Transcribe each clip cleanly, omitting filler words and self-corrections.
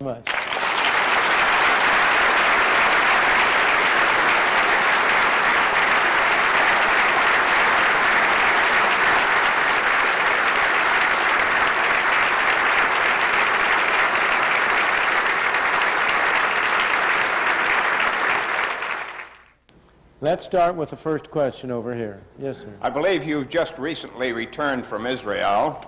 Much. Let's start with the first question over here. Yes, sir. I believe you've just recently returned from Israel,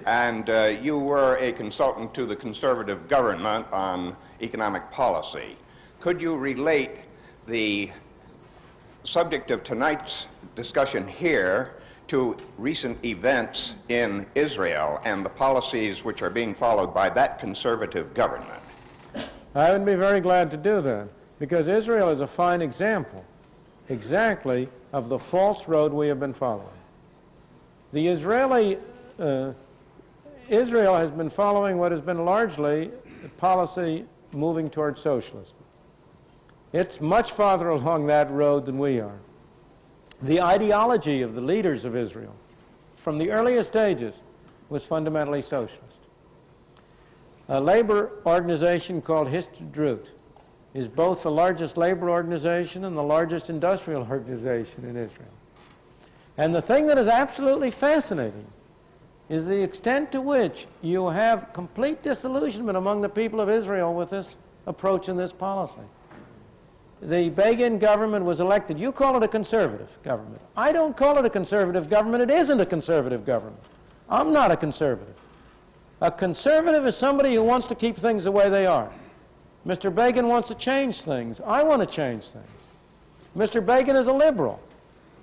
and you were a consultant to the conservative government on economic policy. Could you relate the subject of tonight's discussion here to recent events in Israel and the policies which are being followed by that conservative government? I would be very glad to do that, because Israel is a fine example exactly of the false road we have been following. The Israel has been following what has been largely a policy moving towards socialism. It's much farther along that road than we are. The ideology of the leaders of Israel from the earliest stages was fundamentally socialist. A labor organization called Histadrut is both the largest labor organization and the largest industrial organization in Israel. And the thing that is absolutely fascinating is the extent to which you have complete disillusionment among the people of Israel with this approach and this policy. The Begin government was elected. You call it a conservative government. I don't call it a conservative government. It isn't a conservative government. I'm not a conservative. A conservative is somebody who wants to keep things the way they are. Mr. Begin wants to change things. I want to change things. Mr. Begin is a liberal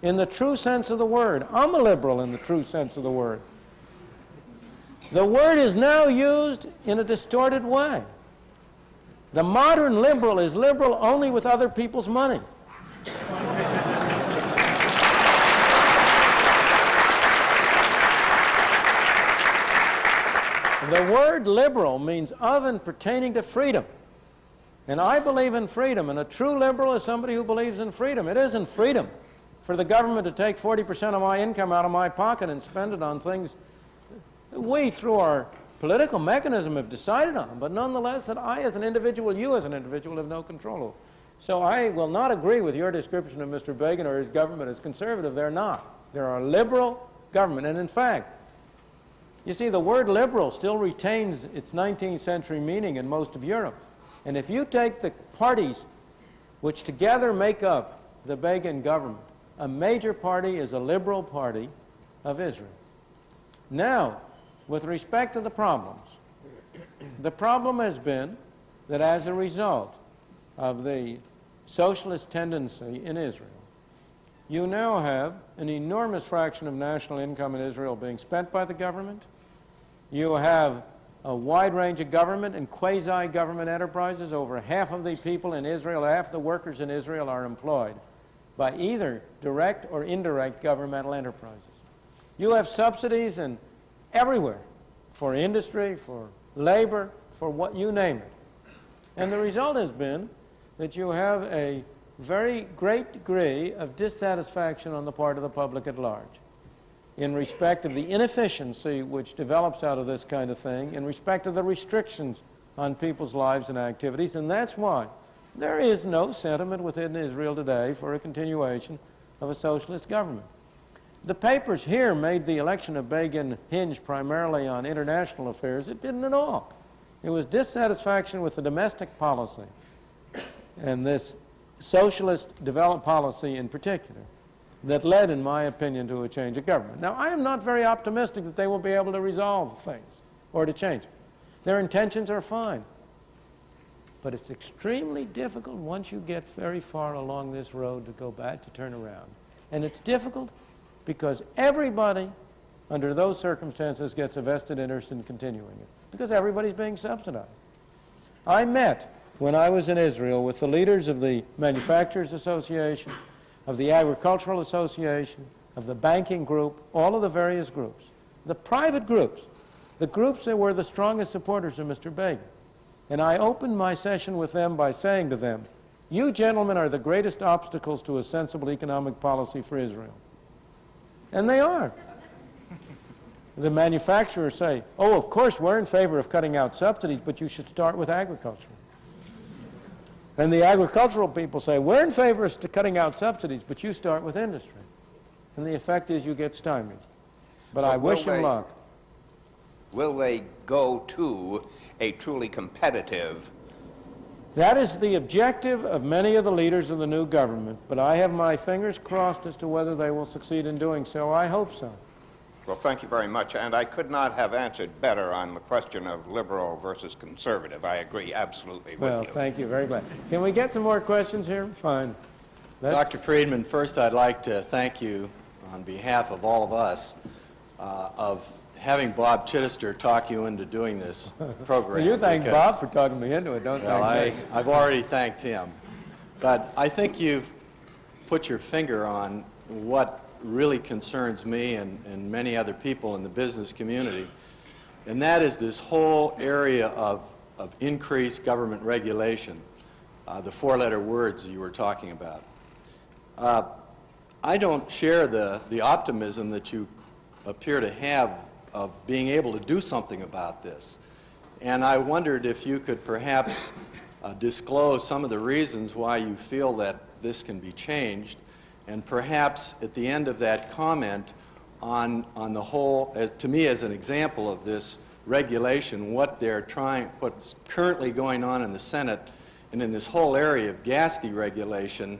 in the true sense of the word. I'm a liberal in the true sense of the word. The word is now used in a distorted way. The modern liberal is liberal only with other people's money. The word liberal means of and pertaining to freedom. And I believe in freedom, and a true liberal is somebody who believes in freedom. It isn't freedom for the government to take 40% of my income out of my pocket and spend it on things that we, through our political mechanism, have decided on, but nonetheless that I as an individual, you as an individual, have no control over. So I will not agree with your description of Mr. Begin or his government as conservative. They're not. They're a liberal government. And in fact, you see, the word liberal still retains its 19th century meaning in most of Europe. And if you take the parties which together make up the Begin government, a major party is a liberal party of Israel. Now, with respect to the problems, the problem has been that as a result of the socialist tendency in Israel, you now have an enormous fraction of national income in Israel being spent by the government. You have a wide range of government and quasi-government enterprises. Over half of the people in Israel, half the workers in Israel are employed by either direct or indirect governmental enterprises. You have subsidies and everywhere for industry, for labor, for what you name it. And the result has been that you have a very great degree of dissatisfaction on the part of the public at large in respect of the inefficiency which develops out of this kind of thing, in respect of the restrictions on people's lives and activities, and that's why there is no sentiment within Israel today for a continuation of a socialist government. The papers here made the election of Begin hinge primarily on international affairs. It didn't at all. It was dissatisfaction with the domestic policy and this socialist development policy in particular that led, in my opinion, to a change of government. Now, I am not very optimistic that they will be able to resolve things or to change it. Their intentions are fine. But it's extremely difficult once you get very far along this road to go back, to turn around. And it's difficult because everybody, under those circumstances, gets a vested interest in continuing it, because everybody's being subsidized. I met, when I was in Israel, with the leaders of the Manufacturers Association, of the Agricultural Association, of the banking group, all of the various groups, the private groups, the groups that were the strongest supporters of Mr. Begin. And I opened my session with them by saying to them, you gentlemen are the greatest obstacles to a sensible economic policy for Israel. And they are. the manufacturers say, oh, of course, we're in favor of cutting out subsidies, but you should start with agriculture. And the agricultural people say, we're in favor of cutting out subsidies, but you start with industry. And the effect is you get stymied. But I wish them luck. Will they go to a truly competitive? That is the objective of many of the leaders of the new government, but I have my fingers crossed as to whether they will succeed in doing so. I hope so. Well, thank you very much, and I could not have answered better on the question of liberal versus conservative. I agree absolutely with you. Well, thank you. Very glad. Can we get some more questions here? Fine. Dr. Friedman, first I'd like to thank you on behalf of all of us of having Bob Chittister talk you into doing this program. Well, you thank Bob for talking me into it, don't thank me. I've already thanked him. But I think you've put your finger on what really concerns me and many other people in the business community, and that is this whole area of increased government regulation, the four-letter words you were talking about. I don't share the optimism that you appear to have of being able to do something about this. And I wondered if you could perhaps disclose some of the reasons why you feel that this can be changed, and perhaps at the end of that comment on the whole, to me as an example of this regulation, what's currently going on in the Senate and in this whole area of gas deregulation,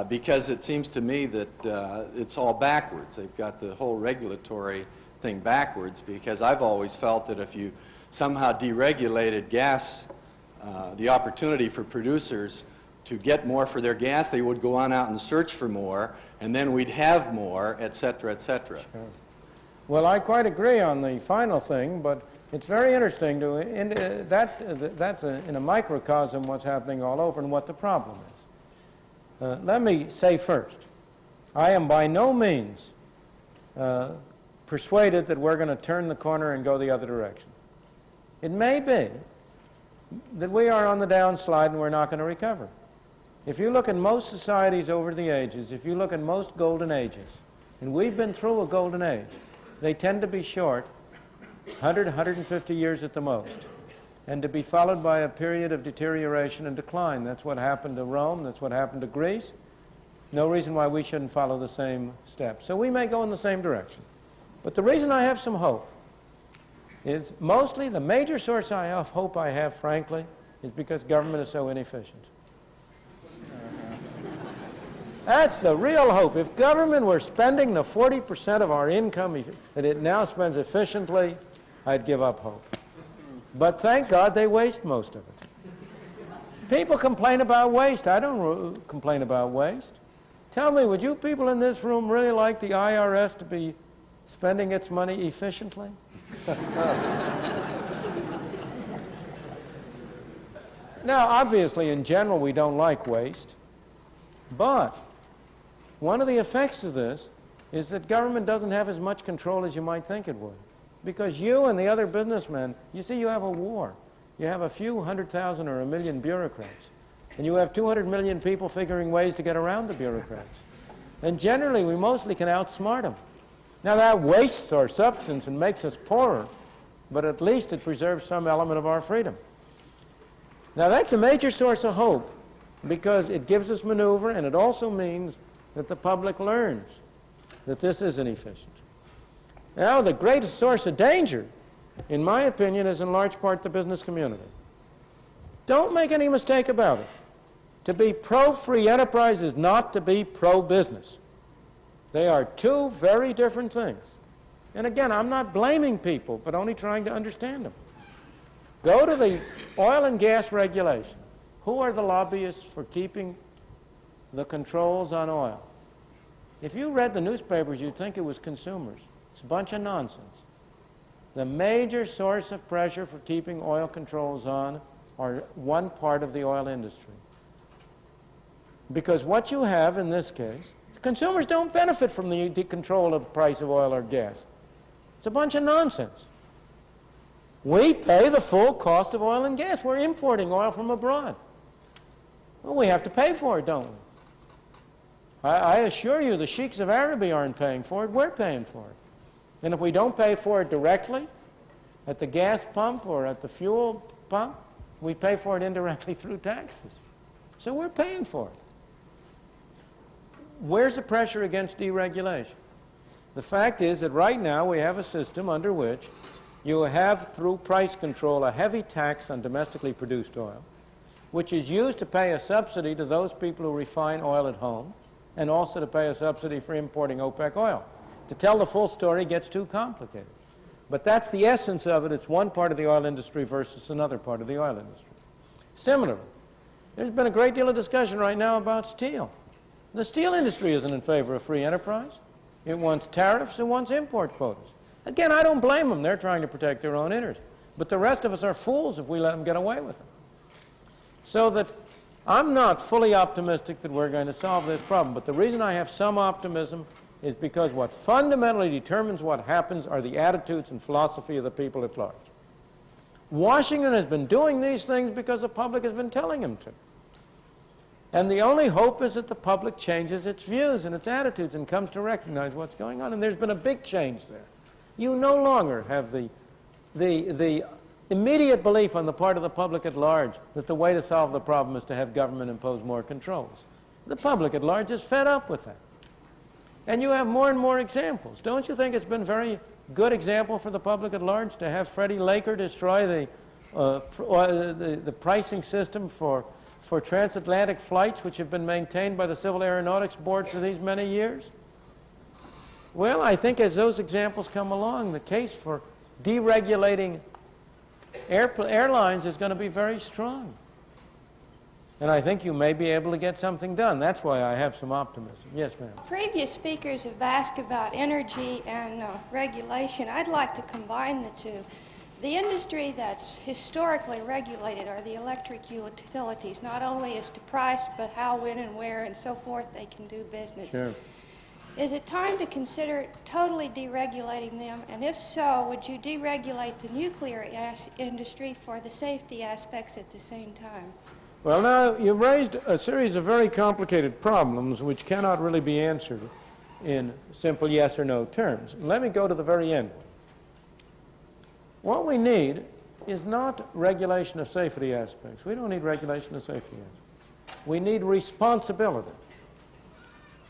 because it seems to me that it's all backwards. They've got the whole regulatory thing backwards, because I've always felt that if you somehow deregulated gas, the opportunity for producers to get more for their gas, they would go on out and search for more, and then we'd have more, et cetera, et cetera. Sure. Well, I quite agree on the final thing, but it's very interesting to, that's in a microcosm what's happening all over and what the problem is. Let me say first, I am by no means persuaded that we're going to turn the corner and go the other direction. It may be that we are on the downslide and we're not going to recover. If you look at most societies over the ages, if you look at most golden ages, and we've been through a golden age, they tend to be short, 100, 150 years at the most, and to be followed by a period of deterioration and decline. That's what happened to Rome, that's what happened to Greece. No reason why we shouldn't follow the same steps. So we may go in the same direction. But the reason I have some hope is mostly the major source of hope I have, frankly, is because government is so inefficient. That's the real hope. If government were spending the 40% of our income that it now spends efficiently, I'd give up hope. But thank God they waste most of it. People complain about waste. I don't complain about waste. Tell me, would you people in this room really like the IRS to be spending its money efficiently? Now, obviously, in general, we don't like waste, but one of the effects of this is that government doesn't have as much control as you might think it would. Because you and the other businessmen, you see, you have a war. You have a few 100,000 or 1 million bureaucrats. And you have 200 million people figuring ways to get around the bureaucrats. And generally, we mostly can outsmart them. Now, that wastes our substance and makes us poorer, but at least it preserves some element of our freedom. Now, that's a major source of hope, because it gives us maneuver, and it also means that the public learns that this isn't efficient. Now, the greatest source of danger, in my opinion, is in large part the business community. Don't make any mistake about it. To be pro-free enterprise is not to be pro-business. They are two very different things. And again, I'm not blaming people, but only trying to understand them. Go to the oil and gas regulation. Who are the lobbyists for keeping the controls on oil? If you read the newspapers, you'd think it was consumers. It's a bunch of nonsense. The major source of pressure for keeping oil controls on are one part of the oil industry. Because what you have in this case, consumers don't benefit from the control of the price of oil or gas. It's a bunch of nonsense. We pay the full cost of oil and gas. We're importing oil from abroad. Well, we have to pay for it, don't we? I assure you the sheiks of Arabia aren't paying for it. We're paying for it. And if we don't pay for it directly at the gas pump or at the fuel pump, we pay for it indirectly through taxes. So we're paying for it. Where's the pressure against deregulation? The fact is that right now we have a system under which you have, through price control, a heavy tax on domestically produced oil, which is used to pay a subsidy to those people who refine oil at home, and also to pay a subsidy for importing OPEC oil. To tell the full story gets too complicated. But that's the essence of it. It's one part of the oil industry versus another part of the oil industry. Similarly, there's been a great deal of discussion right now about steel. The steel industry isn't in favor of free enterprise. It wants tariffs, it wants import quotas. Again, I don't blame them. They're trying to protect their own interests. But the rest of us are fools if we let them get away with it. So that I'm not fully optimistic that we're going to solve this problem. But the reason I have some optimism is because what fundamentally determines what happens are the attitudes and philosophy of the people at large. Washington has been doing these things because the public has been telling him to. And the only hope is that the public changes its views and its attitudes and comes to recognize what's going on. And there's been a big change there. You no longer have the immediate belief on the part of the public at large that the way to solve the problem is to have government impose more controls. The public at large is fed up with that. And you have more and more examples. Don't you think it's been a very good example for the public at large to have Freddie Laker destroy the pricing system for transatlantic flights, which have been maintained by the Civil Aeronautics Board for these many years? Well, I think as those examples come along, the case for deregulating airlines is going to be very strong. And I think you may be able to get something done. That's why I have some optimism. Yes, ma'am. Previous speakers have asked about energy and regulation. I'd like to combine the two. The industry that's historically regulated are the electric utilities, not as to price, but how, when, and where, and so forth they can do business. Sure. Is it time to consider totally deregulating them? And if so, would you deregulate the nuclear industry for the safety aspects at the same time? Well, now, you raised a series of very complicated problems which cannot really be answered in simple yes or no terms. Let me go to the very end. What we need is not regulation of safety aspects. We don't need regulation of safety aspects. We need responsibility.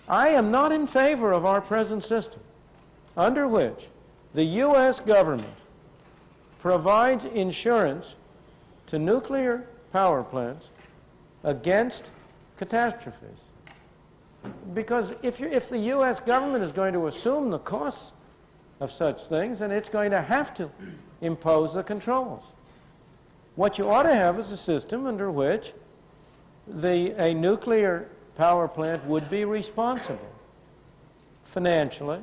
I am not in favor of our present system, under which the U.S. government provides insurance to nuclear power plants against catastrophes. Because if the U.S. government is going to assume the costs of such things, then it's going to have to impose the controls. What you ought to have is a system under which a nuclear power plant would be responsible financially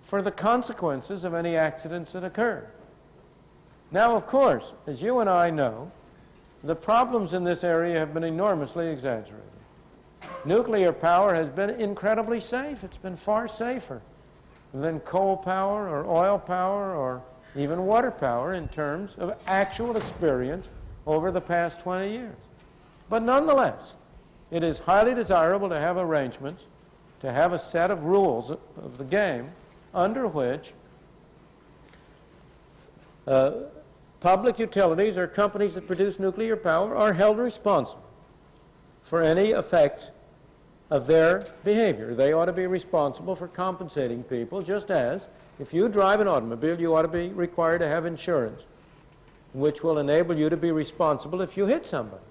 for the consequences of any accidents that occur. Now, of course, as you and I know, the problems in this area have been enormously exaggerated. Nuclear power has been incredibly safe. It's been far safer than coal power or oil power or even water power in terms of actual experience over the past 20 years. But nonetheless, it is highly desirable to have arrangements, to have a set of rules of the game under which public utilities or companies that produce nuclear power are held responsible for any effects of their behavior. They ought to be responsible for compensating people, just as if you drive an automobile, you ought to be required to have insurance, which will enable you to be responsible if you hit somebody.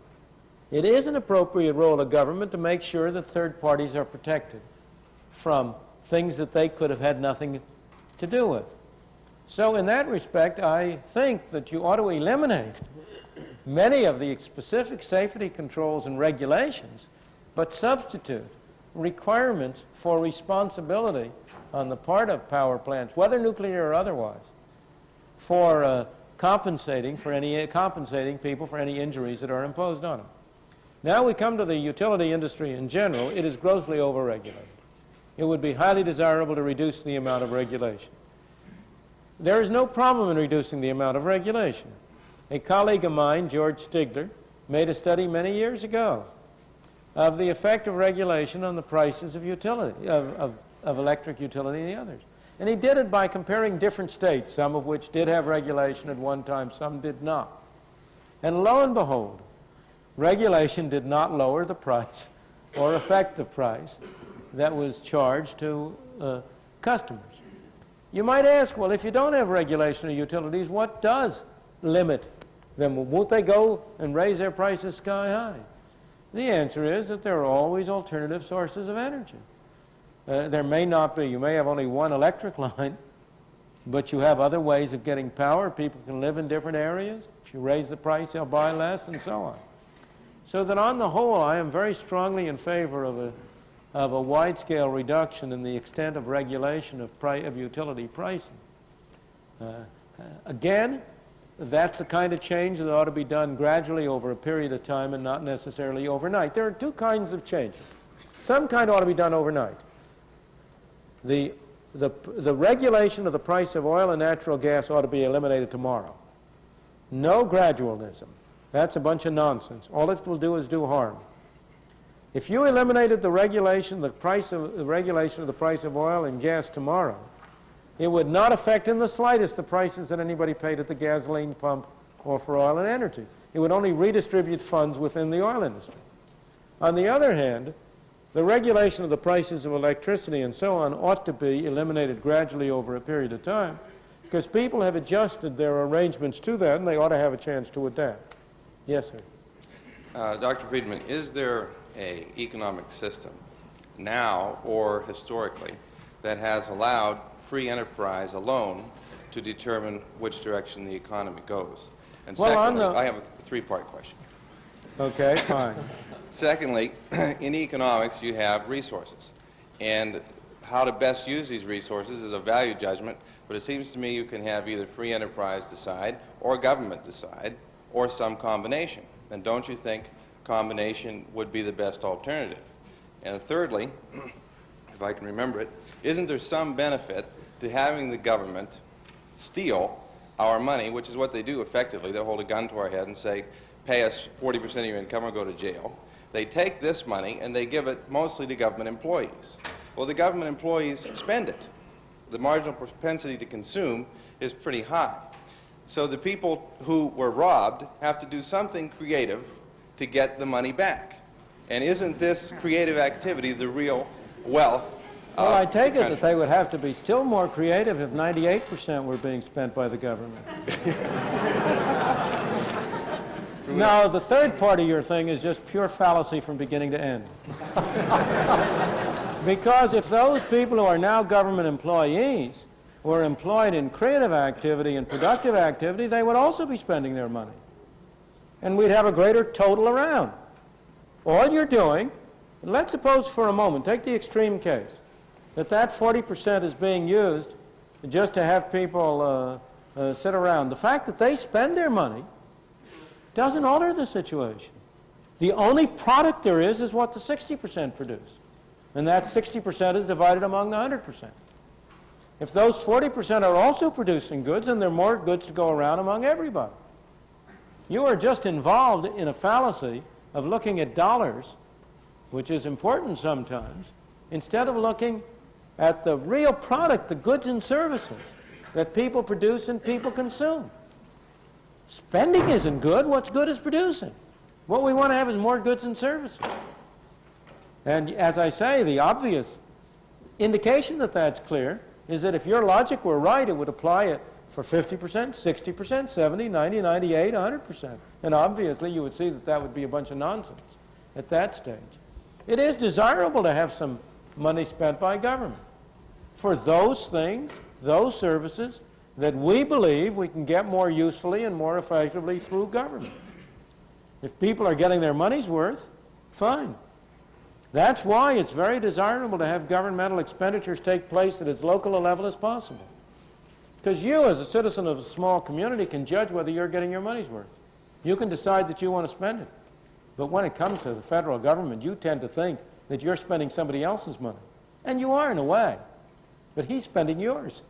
It is an appropriate role of government to make sure that third parties are protected from things that they could have had nothing to do with. So in that respect, I think that you ought to eliminate many of the specific safety controls and regulations, but substitute requirements for responsibility on the part of power plants, whether nuclear or otherwise, for compensating people for any injuries that are imposed on them. Now we come to the utility industry in general. It is grossly overregulated. It would be highly desirable to reduce the amount of regulation. There is no problem in reducing the amount of regulation. A colleague of mine, George Stigler, made a study many years ago of the effect of regulation on the prices of utility, of electric utility and the others. And he did it by comparing different states, some of which did have regulation at one time, some did not. And lo and behold, regulation did not lower the price or affect the price that was charged to customers. You might ask, well, if you don't have regulation of utilities, what does limit them? Won't they go and raise their prices sky high? The answer is that there are always alternative sources of energy. There may not be. You may have only one electric line, but you have other ways of getting power. People can live in different areas. If you raise the price, they'll buy less, and so on. So that on the whole, I am very strongly in favor of a wide-scale reduction in the extent of regulation of utility pricing. Again, that's the kind of change that ought to be done gradually over a period of time and not necessarily overnight. There are two kinds of changes. Some kind ought to be done overnight. The regulation of the price of oil and natural gas ought to be eliminated tomorrow. No gradualism. That's a bunch of nonsense. All it will do is do harm. If you eliminated the regulation of the price of oil and gas tomorrow, it would not affect in the slightest the prices that anybody paid at the gasoline pump or for oil and energy. It would only redistribute funds within the oil industry. On the other hand, the regulation of the prices of electricity and so on ought to be eliminated gradually over a period of time, because people have adjusted their arrangements to that, and they ought to have a chance to adapt. Yes, sir. Dr. Friedman, is there an economic system now or historically that has allowed free enterprise alone to determine which direction the economy goes? And well, secondly, I have a three-part question. Okay, fine. Secondly, in economics, you have resources. And how to best use these resources is a value judgment, but it seems to me you can have either free enterprise decide or government decide or some combination. And don't you think combination would be the best alternative? And thirdly, if I can remember it, isn't there some benefit to having the government steal our money, which is what they do effectively? They'll hold a gun to our head and say, pay us 40% of your income or go to jail. They take this money and they give it mostly to government employees. Well, the government employees spend it. The marginal propensity to consume is pretty high. So the people who were robbed have to do something creative to get the money back. And isn't this creative activity the real wealth? Well, I take it that they would have to be still more creative if 98% were being spent by the government. No, the third part of your thing is just pure fallacy from beginning to end. Because if those people who are now government employees were employed in creative activity and productive activity, they would also be spending their money. And we'd have a greater total around. All you're doing, let's suppose for a moment, take the extreme case, that 40% is being used just to have people sit around. The fact that they spend their money doesn't alter the situation. The only product there is what the 60% produce. And that 60% is divided among the 100%. If those 40% are also producing goods, then there are more goods to go around among everybody. You are just involved in a fallacy of looking at dollars, which is important sometimes, instead of looking at the real product, the goods and services that people produce and people consume. Spending isn't good. What's good is producing. What we want to have is more goods and services. And as I say, the obvious indication that that's clear is that if your logic were right, it would apply it for 50%, 60%, 70, 90, 98, 100%. And obviously you would see that that would be a bunch of nonsense at that stage. It is desirable to have some money spent by government for those things, those services that we believe we can get more usefully and more effectively through government. If people are getting their money's worth, fine. That's why it's very desirable to have governmental expenditures take place at as local a level as possible. Because you, as a citizen of a small community, can judge whether you're getting your money's worth. You can decide that you want to spend it. But when it comes to the federal government, you tend to think that you're spending somebody else's money. And you are in a way. But he's spending yours.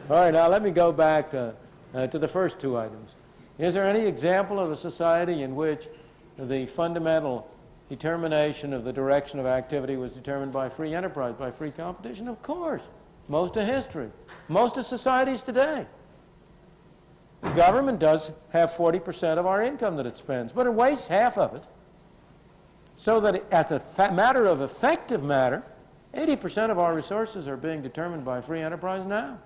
All right, now let me go back to the first two items. Is there any example of a society in which the fundamental determination of the direction of activity was determined by free enterprise, by free competition? Of course. most of history, most of societies today. The government does have 40% of our income that it spends, but it wastes half of it. So that as a matter of effective matter, 80% of our resources are being determined by free enterprise now.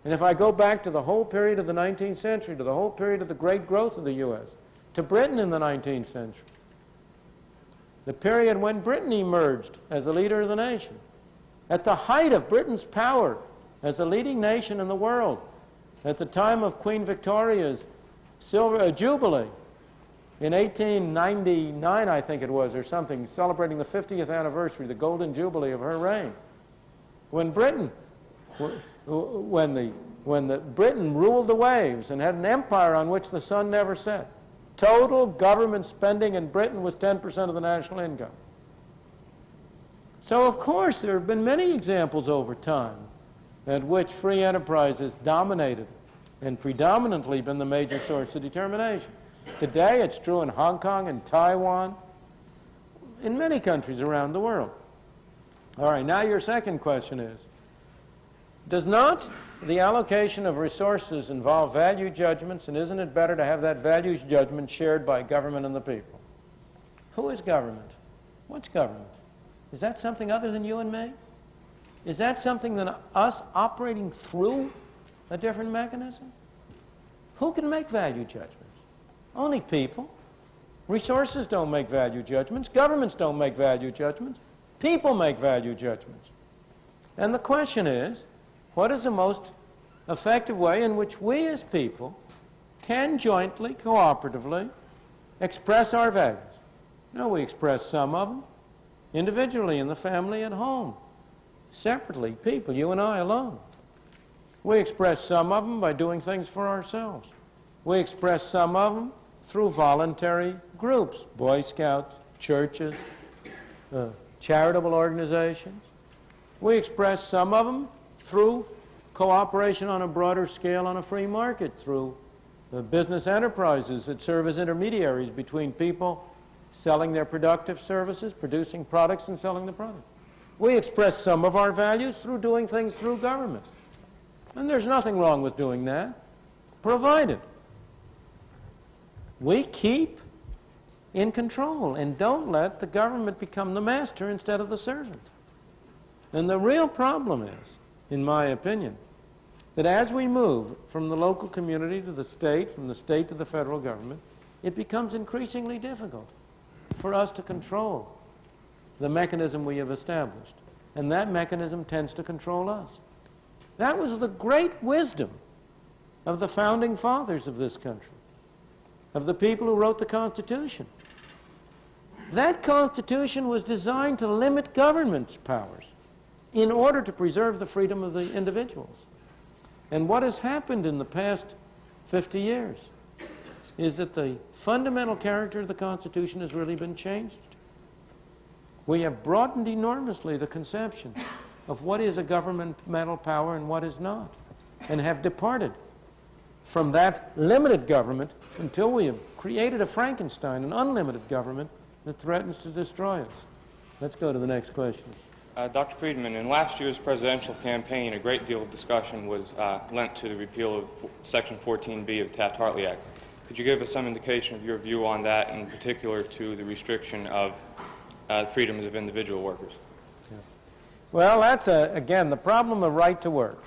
And if I go back to the whole period of the 19th century, to the whole period of the great growth of the U.S., to Britain in the 19th century, the period when Britain emerged as a leader of the nation, at the height of Britain's power as a leading nation in the world, at the time of Queen Victoria's Jubilee in 1899, I think it was, or something, celebrating the 50th anniversary, the Golden Jubilee of her reign, when Britain ruled the waves and had an empire on which the sun never set. Total government spending in Britain was 10% of the national income. So, of course, there have been many examples over time at which free enterprise has dominated and predominantly been the major source of determination. Today, it's true in Hong Kong and Taiwan, in many countries around the world. All right, now your second question is, does not the allocation of resources involve value judgments, and isn't it better to have that value judgment shared by government and the people? Who is government? What's government? Is that something other than you and me? Is that something than us operating through a different mechanism? Who can make value judgments? Only people. Resources don't make value judgments. Governments don't make value judgments. People make value judgments. And the question is, what is the most effective way in which we as people can jointly, cooperatively, express our values? No, we express some of them individually in the family at home, separately, people, you and I alone. We express some of them by doing things for ourselves. We express some of them through voluntary groups, Boy Scouts, churches, charitable organizations. We express some of them through cooperation on a broader scale on a free market, through business enterprises that serve as intermediaries between people selling their productive services, producing products, and selling the product. We express some of our values through doing things through government. And there's nothing wrong with doing that, provided we keep in control and don't let the government become the master instead of the servant. And the real problem is, in my opinion, that as we move from the local community to the state, from the state to the federal government, it becomes increasingly difficult for us to control the mechanism we have established. And that mechanism tends to control us. That was the great wisdom of the founding fathers of this country, of the people who wrote the Constitution. That Constitution was designed to limit government's powers in order to preserve the freedom of the individuals. And what has happened in the past 50 years is that the fundamental character of the Constitution has really been changed. We have broadened enormously the conception of what is a governmental power and what is not, and have departed from that limited government until we have created a Frankenstein, an unlimited government that threatens to destroy us. Let's go to the next question. Dr. Friedman, in last year's presidential campaign, a great deal of discussion was lent to the repeal of Section 14B of the Taft-Hartley Act. Could you give us some indication of your view on that, in particular to the restriction of freedoms of individual workers? Yeah. Well, that's, again, the problem of right to work,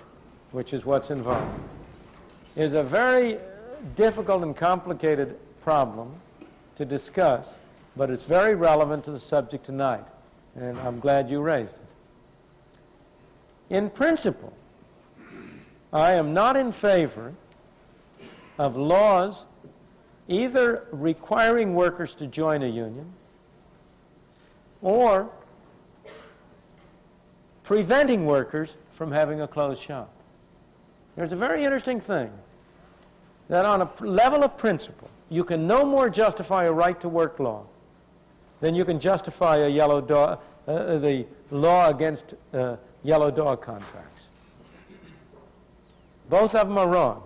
which is what's involved, is a very difficult and complicated problem to discuss, but it's very relevant to the subject tonight, and I'm glad you raised it. In principle, I am not in favor of laws either requiring workers to join a union or preventing workers from having a closed shop. There's a very interesting thing, that on a level of principle, you can no more justify a right-to-work law than you can justify a yellow dog, the law against yellow dog contracts. Both of them are wrong.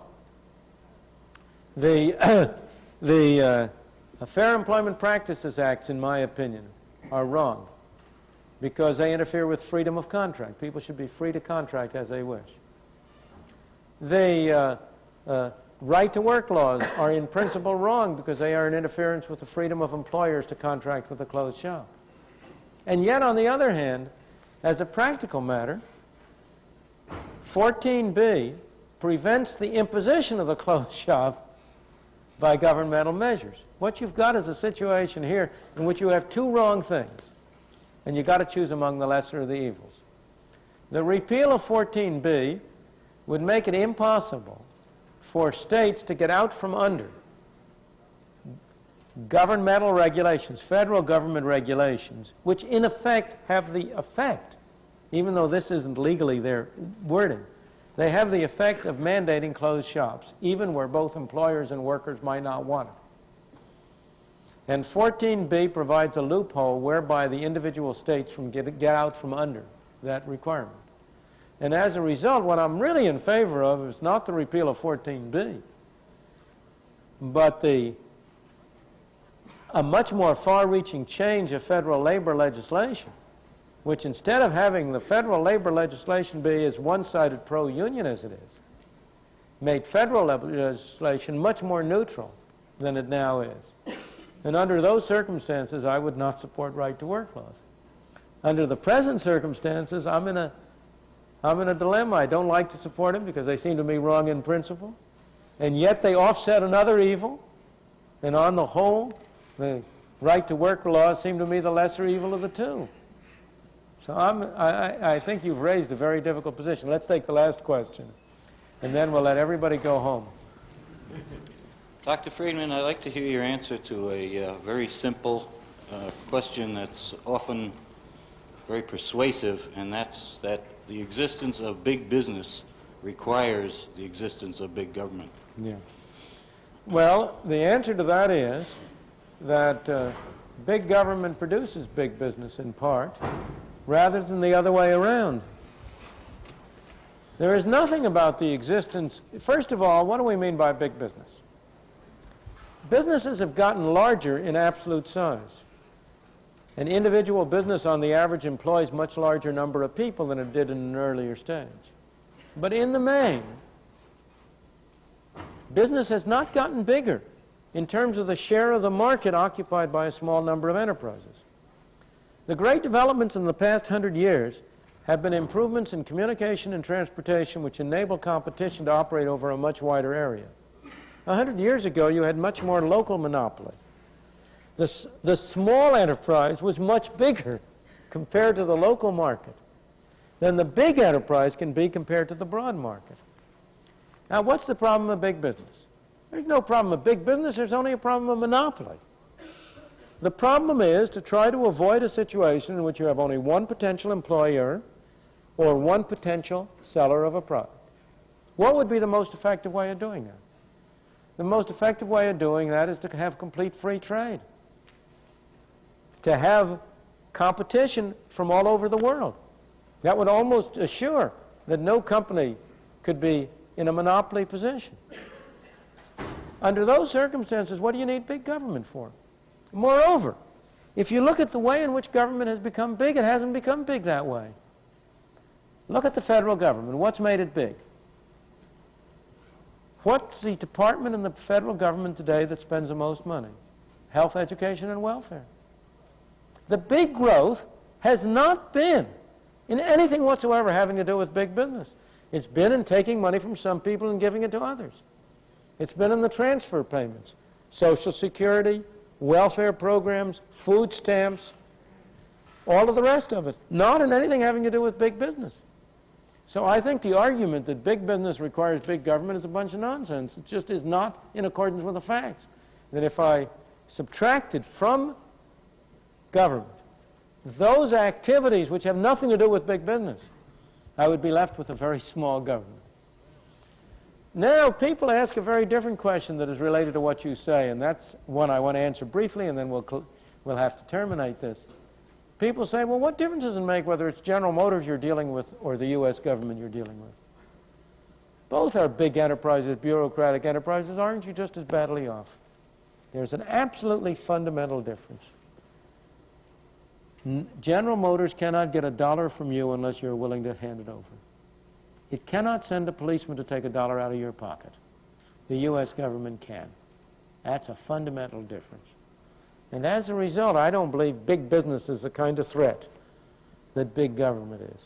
The Fair Employment Practices Acts, in my opinion, are wrong. because they interfere with freedom of contract. People should be free to contract as they wish. The right-to-work laws are in principle wrong because they are an interference with the freedom of employers to contract with a closed shop. And yet, on the other hand, as a practical matter, 14b prevents the imposition of a closed shop by governmental measures. What you've got is a situation here in which you have two wrong things, and you've got to choose among the lesser of the evils. The repeal of 14b would make it impossible for states to get out from under governmental regulations, federal government regulations, which in effect have the effect, even though this isn't legally their wording, they have the effect of mandating closed shops, even where both employers and workers might not want it. And 14b provides a loophole whereby the individual states get out from under that requirement. And as a result, what I'm really in favor of is not the repeal of 14b, but a much more far-reaching change of federal labor legislation, which instead of having the federal labor legislation be as one-sided pro-union as it is, made federal legislation much more neutral than it now is. And under those circumstances, I would not support right-to-work laws. Under the present circumstances, I'm in a dilemma. I don't like to support them because they seem to me wrong in principle, and yet they offset another evil, and on the whole, the right-to-work laws seem to me the lesser evil of the two. So I think you've raised a very difficult position. Let's take the last question, and then we'll let everybody go home. Dr. Friedman, I'd like to hear your answer to a very simple question that's often very persuasive, and that's that the existence of big business requires the existence of big government. Yeah. Well, the answer to that is that big government produces big business in part, rather than the other way around. There is nothing about the existence. First of all, what do we mean by big business? Businesses have gotten larger in absolute size. An individual business on the average employs much larger number of people than it did in an earlier stage. But in the main, business has not gotten bigger in terms of the share of the market occupied by a small number of enterprises. The great developments in the past 100 years have been improvements in communication and transportation which enable competition to operate over a much wider area. 100 years ago, you had much more local monopoly. The small enterprise was much bigger compared to the local market than the big enterprise can be compared to the broad market. Now, what's the problem of big business? There's no problem of big business, there's only a problem of monopoly. The problem is to try to avoid a situation in which you have only one potential employer or one potential seller of a product. What would be the most effective way of doing that? The most effective way of doing that is to have complete free trade, to have competition from all over the world. That would almost assure that no company could be in a monopoly position. Under those circumstances, what do you need big government for? Moreover, if you look at the way in which government has become big, it hasn't become big that way. Look at the federal government. What's made it big? What's the department in the federal government today that spends the most money? Health, education, and welfare. The big growth has not been in anything whatsoever having to do with big business. It's been in taking money from some people and giving it to others. It's been in the transfer payments, Social Security, welfare programs, food stamps, all of the rest of it, not in anything having to do with big business. So I think the argument that big business requires big government is a bunch of nonsense. It just is not in accordance with the facts. That if I subtracted from government those activities which have nothing to do with big business, I would be left with a very small government. Now, people ask a very different question that is related to what you say, and that's one I want to answer briefly, and then we'll have to terminate this. People say, well, what difference does it make whether it's General Motors you're dealing with or the U.S. government you're dealing with? Both are big enterprises, bureaucratic enterprises. Aren't you just as badly off? There's an absolutely fundamental difference. General Motors cannot get $1 from you unless you're willing to hand it over. It cannot send a policeman to take $1 out of your pocket. The U.S. government can. That's a fundamental difference. And as a result, I don't believe big business is the kind of threat that big government is.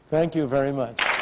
Thank you very much.